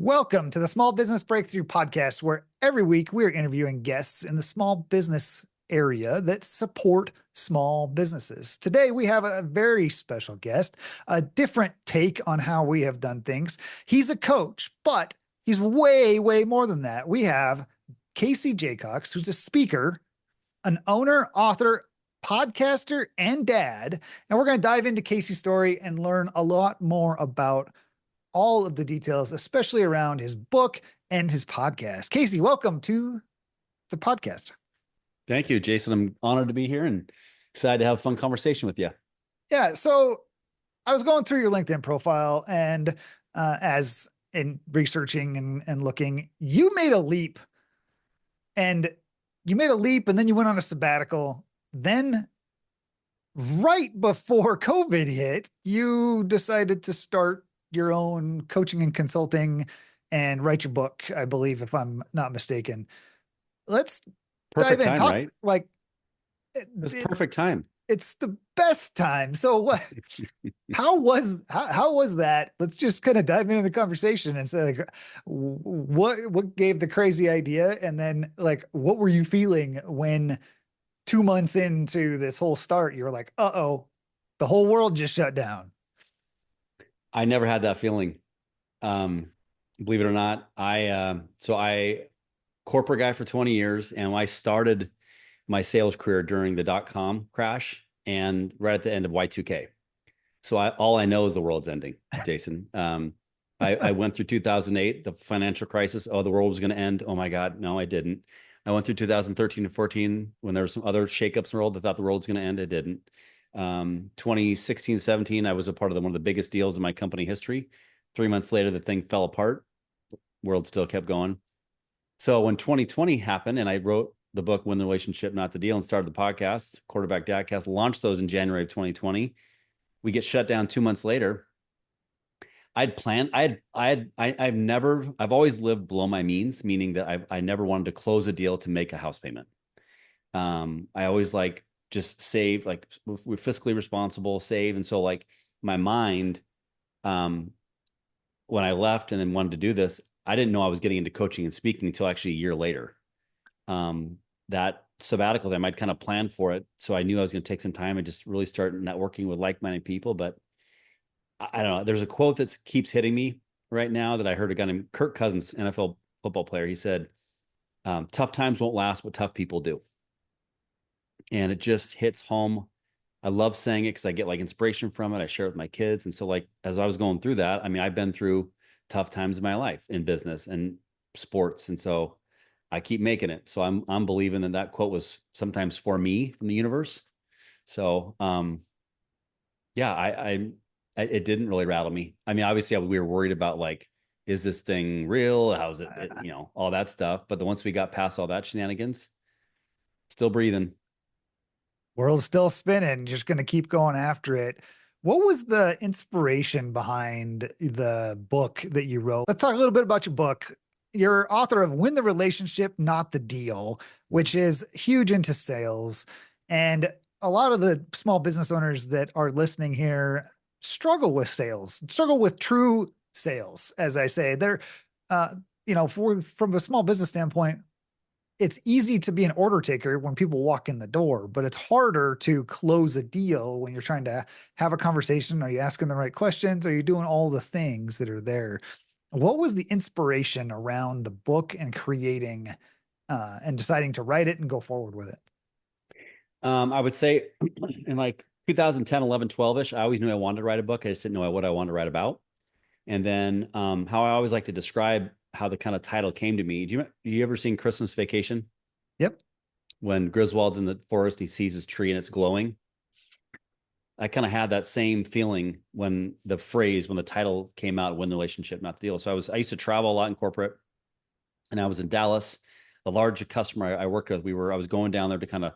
Welcome to the Small Business Breakthrough Podcast, where every week we are interviewing guests in the small business area that support small businesses. Today we have a very special guest, a different take on how we have done things. He's a coach, but he's way, way more than that. We have Casey Jacox, who's a speaker, an owner, author, podcaster, and dad. And we're going to dive into Casey's story and learn a lot more about all of the details, especially around his book and his podcast. Casey, welcome to the podcast. Thank you, Jason. I'm honored to be here and excited to have a fun conversation with you. Yeah. So I was going through your LinkedIn profile and as in researching and looking, you made a leap and then you went on a sabbatical. Then right before COVID hit, you decided to start your own coaching and consulting and write your book, I believe, if I'm not mistaken. Let's Perfect dive in. time, right? Like it was perfect time. It's the best time. So what, how was that? Let's just kind of dive into the conversation and say, like, what gave the crazy idea? And then like, what were you feeling when 2 months into this whole start, you were like, uh-oh, the whole world just shut down? I never had that feeling. Believe it or not. I corporate guy for 20 years. And I started my sales career during the .com crash and right at the end of Y2K. So all I know is the world's ending, Jason. I went through 2008, the financial crisis. Oh, the world was going to end. Oh my God. No, I didn't. I went through 2013 and 14 when there were some other shakeups in the world that thought the world was going to end. It didn't. 2016, 17, I was a part of one of the biggest deals in my company history. 3 months later, the thing fell apart. World still kept going. So when 2020 happened and I wrote the book, Win the Relationship, Not the Deal, and started the podcast, Quarterback Dadcast, launched those in January of 2020. We get shut down 2 months later. I've always lived below my means, meaning that I never wanted to close a deal to make a house payment. I always just save, we're fiscally responsible, save. And so my mind, when I left and then wanted to do this, I didn't know I was getting into coaching and speaking until actually a year later. That sabbatical time, I'd kind of planned for it. So I knew I was going to take some time and just really start networking with like-minded people. But I don't know, there's a quote that keeps hitting me right now that I heard a guy named Kirk Cousins, NFL football player. He said, tough times won't last, but tough people do. And it just hits home. I love saying it because I get inspiration from it. I share it with my kids. And so as I was going through that, I mean, I've been through tough times in my life in business and sports. And so I keep making it. So I'm believing that quote was sometimes for me from the universe. So, yeah, it didn't really rattle me. I mean, obviously we were worried about is this thing real? How's it, all that stuff. But once we got past all that shenanigans, still breathing. World's still spinning, just going to keep going after it. What was the inspiration behind the book that you wrote? Let's talk a little bit about your book. You're author of Win the Relationship, Not the Deal, which is huge into sales. And a lot of the small business owners that are listening here struggle with sales, struggle with true sales. As I say, they're, from a small business standpoint, it's easy to be an order taker when people walk in the door, but it's harder to close a deal when you're trying to have a conversation. Are you asking the right questions? Are you doing all the things that are there? What was the inspiration around the book and creating and deciding to write it and go forward with it? I would say in 2010, 11, 12-ish, I always knew I wanted to write a book. I just didn't know what I wanted to write about. And then how I always like to describe how the kind of title came to me. Do you ever seen Christmas Vacation? Yep. When Griswold's in the forest, he sees his tree and it's glowing. I kind of had that same feeling when the title came out, Win the Relationship, Not the Deal. So I used to travel a lot in corporate, and I was in Dallas. The large customer I worked with, I was going down there to kind of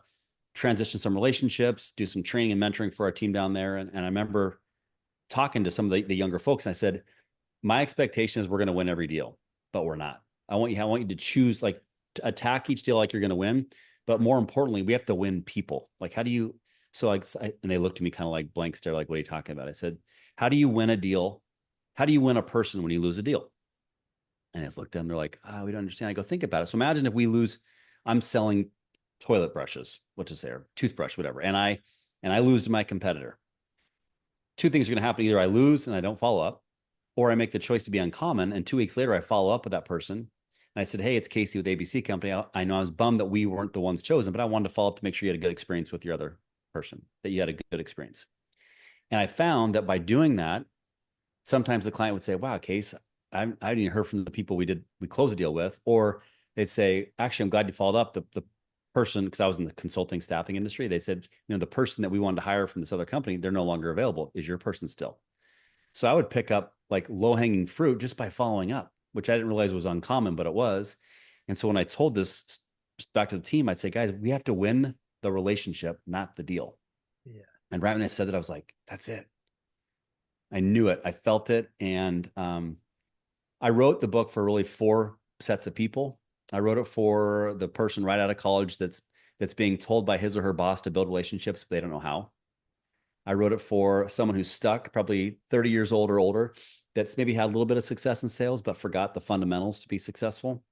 transition some relationships, do some training and mentoring for our team down there. And I remember talking to some of the younger folks, and I said, my expectation is we're going to win every deal, but we're not. I want you to choose, to attack each deal like you're going to win. But more importantly, we have to win people. How do you, and they looked at me kind of blank stare, what are you talking about? I said, how do you win a deal? How do you win a person when you lose a deal? guys looked at them. They're like, oh, we don't understand. I go, think about it. So imagine if we lose, I'm selling toilet brushes, which is there, toothbrush, whatever. And I lose to my competitor. Two things are going to happen. Either I lose and I don't follow up, or I make the choice to be uncommon. And 2 weeks later, I follow up with that person. And I said, hey, it's Casey with ABC Company. I know I was bummed that we weren't the ones chosen, but I wanted to follow up to make sure you had a good experience with your other person, that you had a good experience. And I found that by doing that, sometimes the client would say, wow, Case, I didn't even hear from the people we closed a deal with. Or they'd say, actually, I'm glad you followed up. The person, because I was in the consulting staffing industry, they said, the person that we wanted to hire from this other company, they're no longer available. Is your person still? So I would pick up like low hanging fruit just by following up, which I didn't realize was uncommon, but it was. And so when I told this back to the team, I'd say, guys, we have to win the relationship, not the deal. Yeah. And right when I said that, I was like, that's it. I knew it. I felt it. And I wrote the book for really 4 sets of people. I wrote it for the person right out of college that's being told by his or her boss to build relationships, but they don't know how. I wrote it for someone who's stuck, probably 30 years old or older, that's maybe had a little bit of success in sales, but forgot the fundamentals to be successful.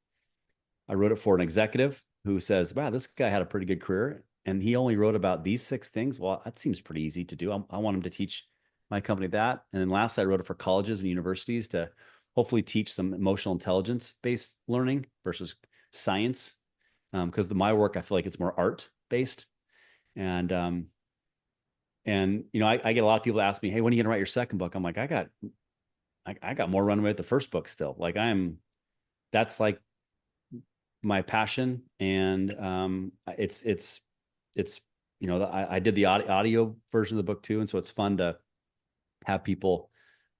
I wrote it for an executive who says, wow, this guy had a pretty good career, and he only wrote about these 6 things. Well, that seems pretty easy to do. I want him to teach my company that. And then lastly, I wrote it for colleges and universities to hopefully teach some emotional intelligence-based learning versus science. Because my work, I feel like it's more art-based. And I get a lot of people ask me, hey, when are you gonna write your second book? I'm like, I got more runway with the first book still. Like that's like my passion. And it's I did the audio version of the book too. And so it's fun to have people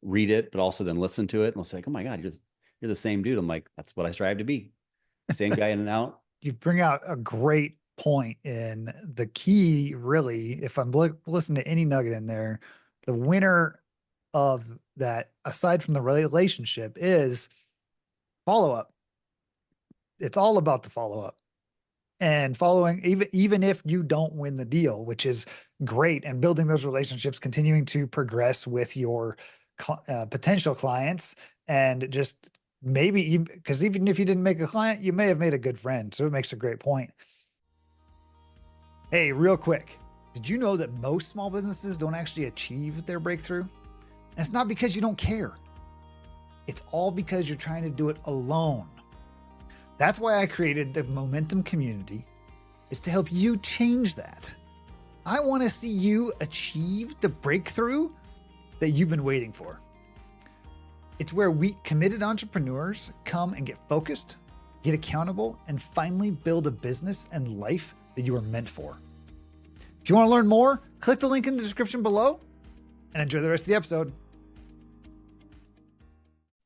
read it, but also then listen to it. And they'll say, oh my God, you're the same dude. I'm like, that's what I strive to be. Same guy in and out. You bring out a great point in the key, really, if I'm listening to any nugget in there, the winner of that, aside from the relationship, is follow up. It's all about the follow up and following, even if you don't win the deal, which is great, and building those relationships, continuing to progress with your potential clients, and just maybe because even if you didn't make a client, you may have made a good friend. So it makes a great point. Hey, real quick, did you know that most small businesses don't actually achieve their breakthrough? And it's not because you don't care. It's all because you're trying to do it alone. That's why I created the Momentum Community, is to help you change that. I want to see you achieve the breakthrough that you've been waiting for. It's where we committed entrepreneurs come and get focused, get accountable, and finally build a business and life that you are meant for. If you want to learn more, click the link in the description below and enjoy the rest of the episode.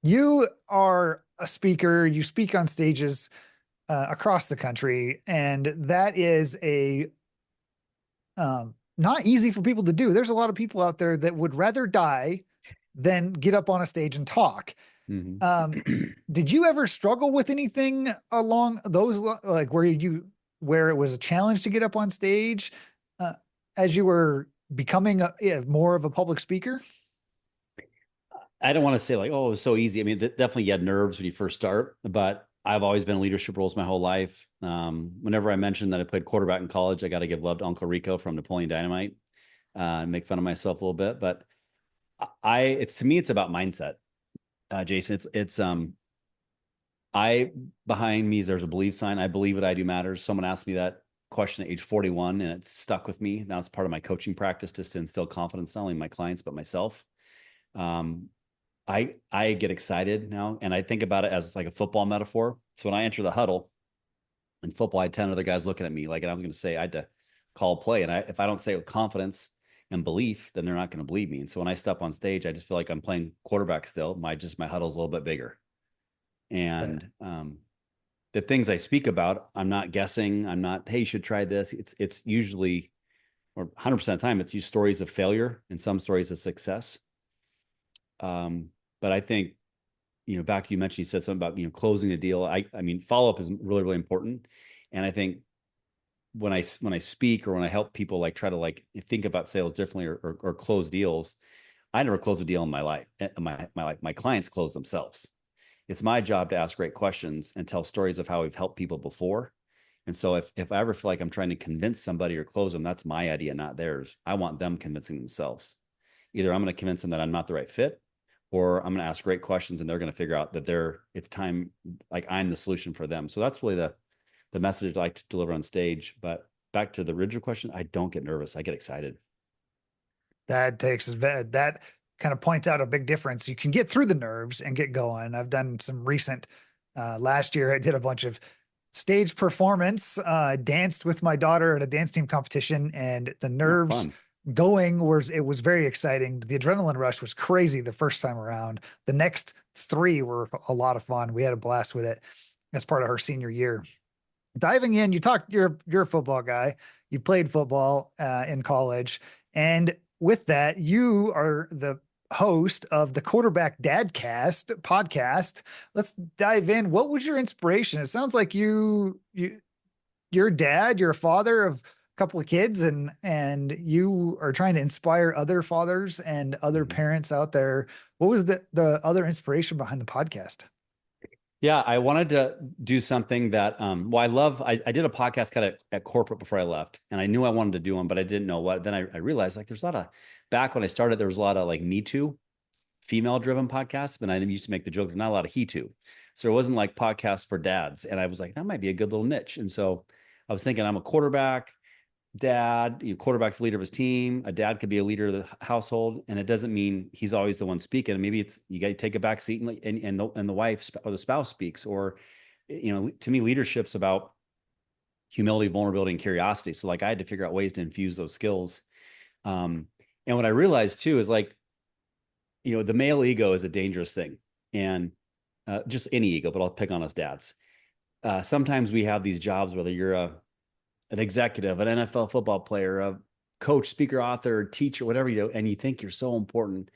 You are a speaker. You speak on stages across the country, and that is not easy for people to do. There's a lot of people out there that would rather die than get up on a stage and talk. Mm-hmm. Did you ever struggle with anything along those, like where it was a challenge to get up on stage as you were becoming more of a public speaker? I don't want to say like, oh, it was so easy. I mean, definitely you had nerves when you first start, but I've always been in leadership roles my whole life. Whenever I mentioned that I played quarterback in college, I got to give love to Uncle Rico from Napoleon Dynamite, make fun of myself a little bit. But to me, it's about mindset, Jason. Behind me, there's a belief sign. I believe what I do matters. Someone asked me that question at age 41, and it stuck with me. Now it's part of my coaching practice, just to instill confidence, not only in my clients, but myself. I get excited now, and I think about it as like a football metaphor. So when I enter the huddle in football, I had 10 other guys looking at me like, and I was going to say, I had to call play. And if I don't say it with confidence and belief, then they're not going to believe me. And so when I step on stage, I just feel like I'm playing quarterback still. My huddle's a little bit bigger. And the things I speak about, I'm not guessing. I'm not, hey, you should try this. It's usually, or 100% of the time, it's used stories of failure and some stories of success. But I think, back to you mentioned, you said something about, closing the deal. I mean, follow-up is really, really important. And I think when I speak or when I help people like try to like think about sales differently or close deals, I never closed a deal in my life. My clients close themselves. It's my job to ask great questions and tell stories of how we've helped people before. And so if I ever feel like I'm trying to convince somebody or close them, that's my idea, not theirs. I want them convincing themselves. Either I'm going to convince them that I'm not the right fit, or I'm going to ask great questions and they're going to figure out that it's time, like I'm the solution for them. So that's really the message I like to deliver on stage. But back to the original question, I don't get nervous. I get excited. That kind of points out a big difference. You can get through the nerves and get going. I've done some recent, last year I did a bunch of stage performance, danced with my daughter at a dance team competition, and the Oh, nerves fun. going was, it was very exciting. The adrenaline rush was crazy the first time around. The next three were a lot of fun. We had a blast with it as part of her senior year. Diving in, you're a football guy. You played football in college, and with that, you are the host of the Quarterback Dadcast podcast. Let's dive in. What was your inspiration? It sounds like you're a dad, you're a father of a couple of kids, and you are trying to inspire other fathers and other Mhm. parents out there. What was the other inspiration behind the podcast? Yeah, I wanted to do something that, I did a podcast kind of at corporate before I left, and I knew I wanted to do one, but I didn't know what. Then I realized like there's a lot of, back when I started, there was a lot of like Me Too, female driven podcasts, but I used to make the joke, there's not a lot of He Too. So it wasn't like podcasts for dads. And I was like, that might be a good little niche. And so I was thinking, I'm a quarterback, dad, quarterback's the leader of his team. A dad could be a leader of the household, and it doesn't mean he's always the one speaking. Maybe it's you got to take a back seat and the wife or the spouse speaks. Or, to me, leadership's about humility, vulnerability, and curiosity. So like I had to figure out ways to infuse those skills. And what I realized too is like, the male ego is a dangerous thing, and just any ego, but I'll pick on us dads. Sometimes we have these jobs, whether you're an executive, an NFL football player, a coach, speaker, author, teacher, whatever you do, and you think you're so important.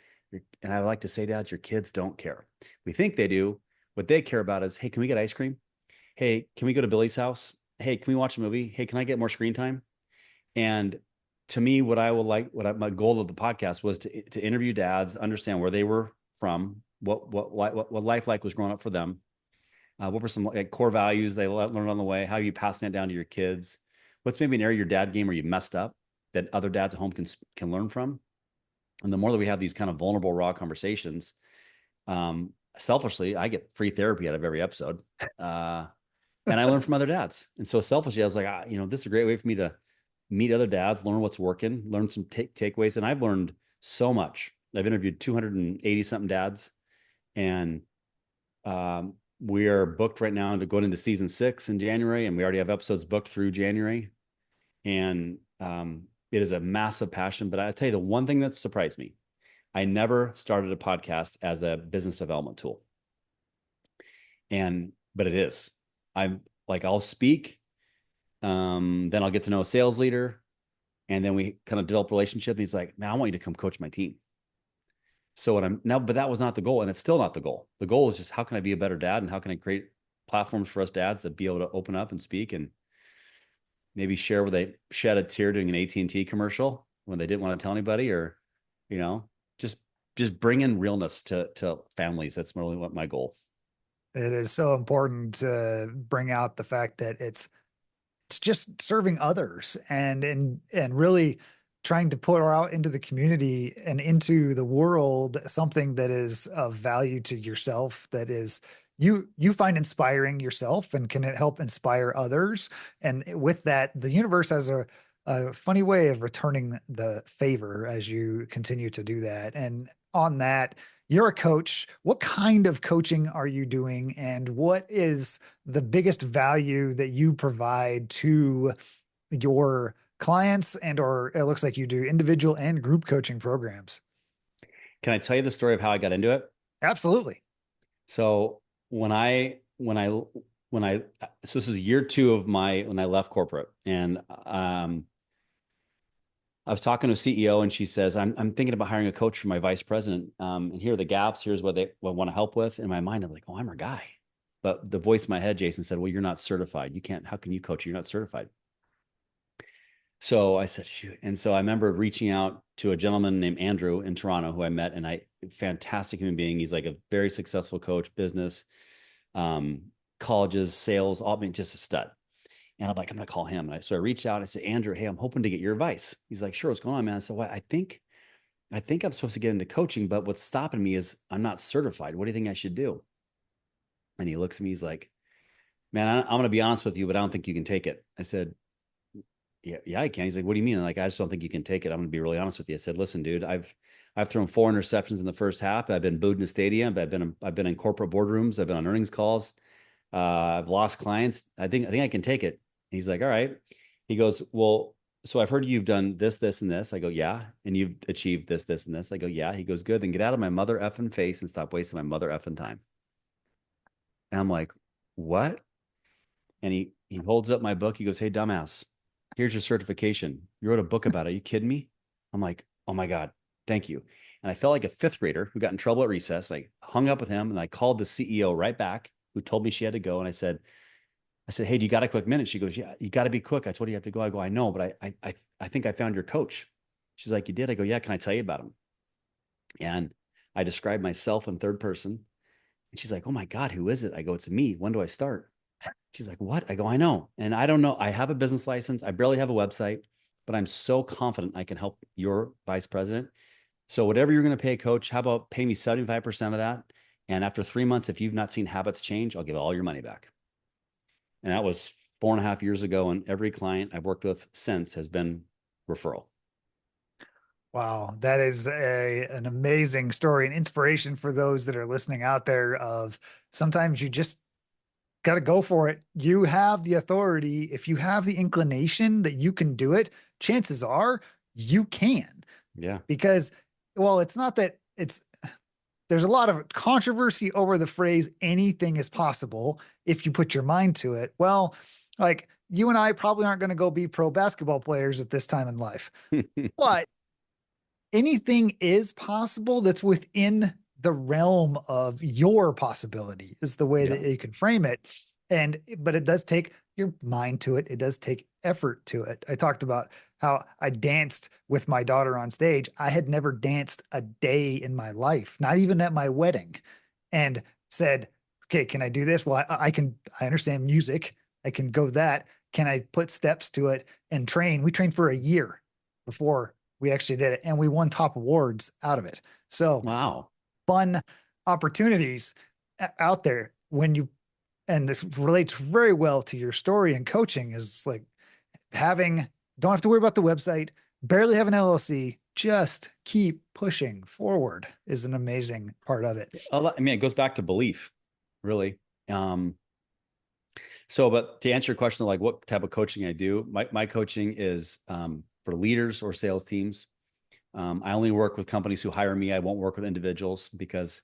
And I like to say, dads, your kids don't care. We think they do. What they care about is, hey, can we get ice cream? Hey, can we go to Billy's house? Hey, can we watch a movie? Hey, can I get more screen time? And to me, my goal of the podcast was to interview dads, understand where they were from, what life like was growing up for them, what were some like core values they learned on the way? How are you passing that down to your kids? What's maybe an area of your dad game where you messed up that other dads at home can learn from? And the more that we have these kind of vulnerable, raw conversations, selfishly, I get free therapy out of every episode, and I learn from other dads. And so selfishly, I was like, this is a great way for me to meet other dads, learn what's working, learn some takeaways. And I've learned so much. I've interviewed 280 something dads, and we are booked right now to go into season 6 in January, and we already have episodes booked through January. And it is a massive passion. But I tell you, the one thing that surprised me, I never started a podcast as a business development tool. But it is. I'm like, I'll speak, then I'll get to know a sales leader, and then we kind of develop a relationship. And he's like, man, I want you to come coach my team. So what I'm now, but that was not the goal, and it's still not the goal. The goal is just how can I be a better dad, and how can I create platforms for us dads to be able to open up and speak, and maybe share where they shed a tear doing an AT&T commercial when they didn't want to tell anybody, or you know, just bring in realness to families. That's really what my goal. It is so important to bring out the fact that it's just serving others and really trying to put out into the community and into the world something that is of value to yourself, that is you find inspiring yourself and can help inspire others. And with that, the universe has a funny way of returning the favor as you continue to do that. And on that, you're a coach. What kind of coaching are you doing, and what is the biggest value that you provide to your clients, and or it looks like you do individual and group coaching programs? Can I tell you the story of how I got into it? Absolutely. So so this is year 2 of when I left corporate, and I was talking to a CEO, and she says, I'm thinking about hiring a coach for my vice president. And here are the gaps. Here's what I want to help with. In my mind, I'm like, oh, I'm her guy. But the voice in my head, Jason, said, well, you're not certified. How can you coach? You're not certified. So I said, shoot. And so I remember reaching out to a gentleman named Andrew in Toronto who I met, and fantastic human being. He's like a very successful coach, business, um, colleges, sales, all, I mean, just a stud. And I'm like, I'm going to call him. So I reached out. I said, Andrew, hey, I'm hoping to get your advice. He's like, sure. What's going on, man? I said, well, I think I'm supposed to get into coaching, but what's stopping me is I'm not certified. What do you think I should do? And he looks at me. He's like, man, I'm going to be honest with you, but I don't think you can take it. I said, yeah, I can. He's like, what do you mean? And like, I just don't think you can take it. I'm going to be really honest with you. I said, listen, dude, I've thrown 4 interceptions in the first half. I've been booed in the stadium. I've been in corporate boardrooms. I've been on earnings calls. I've lost clients. I think I can take it. He's like, all right. He goes, well, so I've heard you've done this, this, and this. I go, yeah. And you've achieved this, this, and this. I go, yeah. He goes, good. Then get out of my mother effing face and stop wasting my mother effing time. And I'm like, what? And he holds up my book. He goes, hey, dumbass, here's your certification. You wrote a book about it. Are you kidding me? I'm like, oh my God, thank you. And I felt like a 5th grader who got in trouble at recess. I hung up with him and I called the CEO right back who told me she had to go. And I said, hey, do you got a quick minute? She goes, yeah, you got to be quick. I told you you have to go. I go, I know, but I think I found your coach. She's like, you did? I go, yeah. Can I tell you about him? And I described myself in 3rd person. And she's like, oh my God, who is it? I go, it's me. When do I start? She's like, what? I go, I know. And I don't know. I have a business license. I barely have a website, but I'm so confident I can help your vice president. So whatever you're going to pay a coach, how about pay me 75% of that? And after 3 months, if you've not seen habits change, I'll give all your money back. And that was 4.5 years ago. And every client I've worked with since has been referral. Wow, that is an amazing story and inspiration for those that are listening out there of sometimes you just got to go for it. You have the authority. If you have the inclination that you can do it, chances are you can. Yeah. Because, well, it's not that there's a lot of controversy over the phrase anything is possible if you put your mind to it. Well, like you and I probably aren't going to go be pro basketball players at this time in life, but anything is possible that's within the realm of your possibility is the way Yeah. that you can frame it. But it does take your mind to it. It does take effort to it. I talked about how I danced with my daughter on stage. I had never danced a day in my life, not even at my wedding, and said, okay, can I do this? Well, I understand music. I can go that. Can I put steps to it and train? We trained for a year before we actually did it, and we won top awards out of it. So Wow. fun opportunities out there when you, and this relates very well to your story and coaching is like don't have to worry about the website, barely have an LLC, just keep pushing forward is an amazing part of it. I mean, it goes back to belief, really. Um, but to answer your question, like what type of coaching I do, my coaching is for leaders or sales teams. I only work with companies who hire me. I won't work with individuals because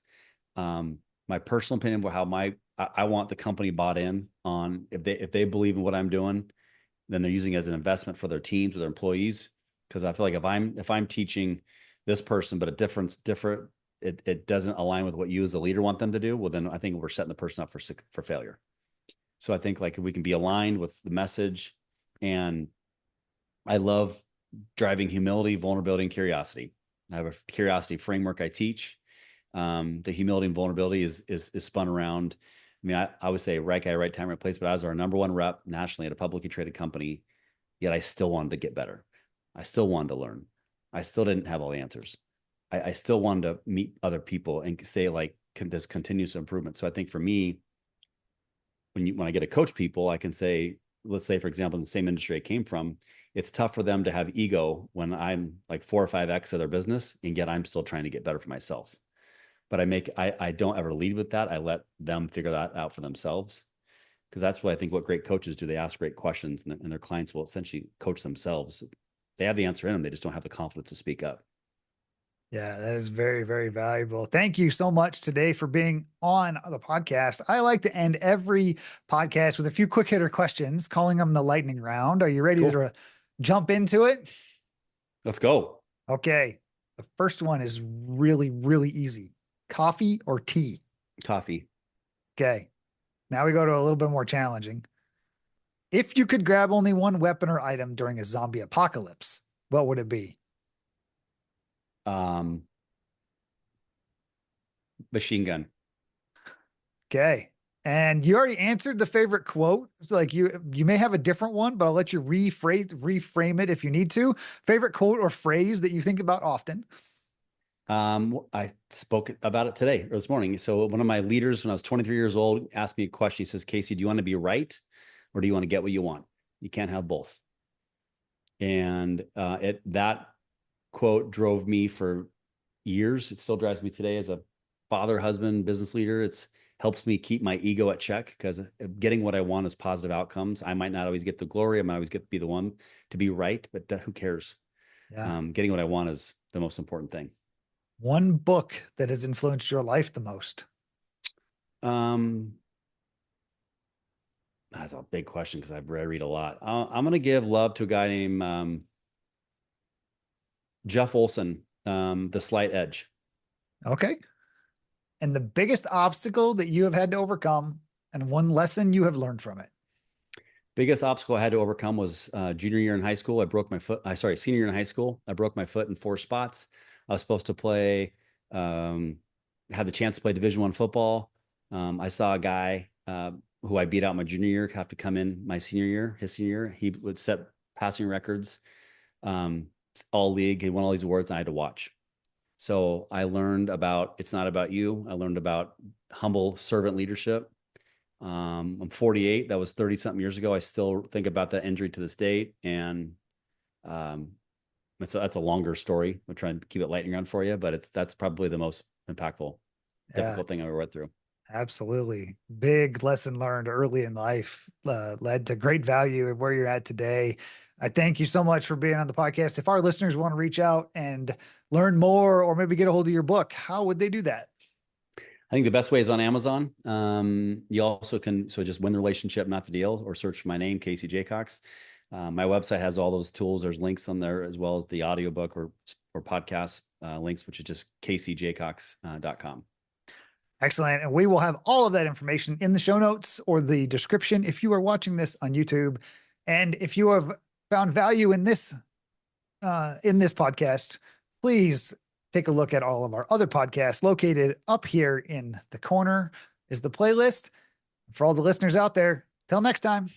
my personal opinion about how I want the company bought in on if they believe in what I'm doing, then they're using it as an investment for their teams or their employees. Because I feel like if I'm teaching this person, but it doesn't align with what you as the leader want them to do, well, then I think we're setting the person up for failure. So I think like if we can be aligned with the message, and I love driving humility, vulnerability, and curiosity. I have a curiosity framework I teach. The humility and vulnerability is spun around. I mean, I would say right guy, right time, right place, but I was our number 1 rep nationally at a publicly traded company, yet I still wanted to get better. I still wanted to learn. I still didn't have all the answers. I still wanted to meet other people and say like, this continuous improvement. So I think for me, when I get to coach people, I can say, let's say, for example, in the same industry I came from, it's tough for them to have ego when I'm like 4 or 5x of their business, and yet I'm still trying to get better for myself. But I don't ever lead with that. I let them figure that out for themselves, because that's what I think what great coaches do. They ask great questions, and their clients will essentially coach themselves. They have the answer in them. They just don't have the confidence to speak up. Yeah, that is very, very valuable. Thank you so much today for being on the podcast. I like to end every podcast with a few quick hitter questions, calling them the lightning round. Are you ready Cool. to jump into it? Let's go. Okay. The first one is really, really easy. Coffee or tea? Coffee. Okay. Now we go to a little bit more challenging. If you could grab only one weapon or item during a zombie apocalypse, what would it be? Um, Machine gun. Okay. And you already answered the favorite quote. So like you may have a different one, but I'll let you reframe it if you need to. Favorite quote or phrase that you think about often. I spoke about it today or this morning. So one of my leaders, when I was 23 years old, asked me a question. He says, Casey, do you want to be right or do you want to get what you want? You can't have both. And that quote drove me for years. It still drives me today as a father, husband, business leader. It's helps me keep my ego at check because getting what I want is positive outcomes. I might not always get the glory. I might always get to be the one to be right, but who cares? Yeah. Getting what I want is the most important thing. One book that has influenced your life the most. Um, that's a big question because I read a lot. I'm going to give love to a guy named Jeff Olson, The Slight Edge. Okay. And the biggest obstacle that you have had to overcome and one lesson you have learned from it. Biggest obstacle I had to overcome was junior year in high school. I broke my foot. Senior year in high school. I broke my foot in 4 spots. I was supposed to play, had the chance to play Division I football. I saw a guy who I beat out my junior year have to come in my senior year, his senior year. He would set passing records, all league. He won all these awards, and I had to watch. So I learned about it's not about you. I learned about humble servant leadership. I'm 48. That was 30 something years ago. I still think about that injury to this date. And that's a longer story. I'm trying to keep it lightning round for you, but that's probably the most impactful, difficult thing I ever went through. Absolutely. Big lesson learned early in life, led to great value and where you're at today. I thank you so much for being on the podcast. If our listeners want to reach out and learn more or maybe get a hold of your book, how would they do that? I think the best way is on Amazon. You also can just win the relationship, not the deal, or search for my name, Casey Jacox. My website has all those tools. There's links on there as well as the audiobook or podcast links, which is just caseyjacox.com. Excellent. And we will have all of that information in the show notes or the description if you are watching this on YouTube. And if you have found value in this podcast, please take a look at all of our other podcasts. Located up here in the corner is the playlist. For all the listeners out there, till next time.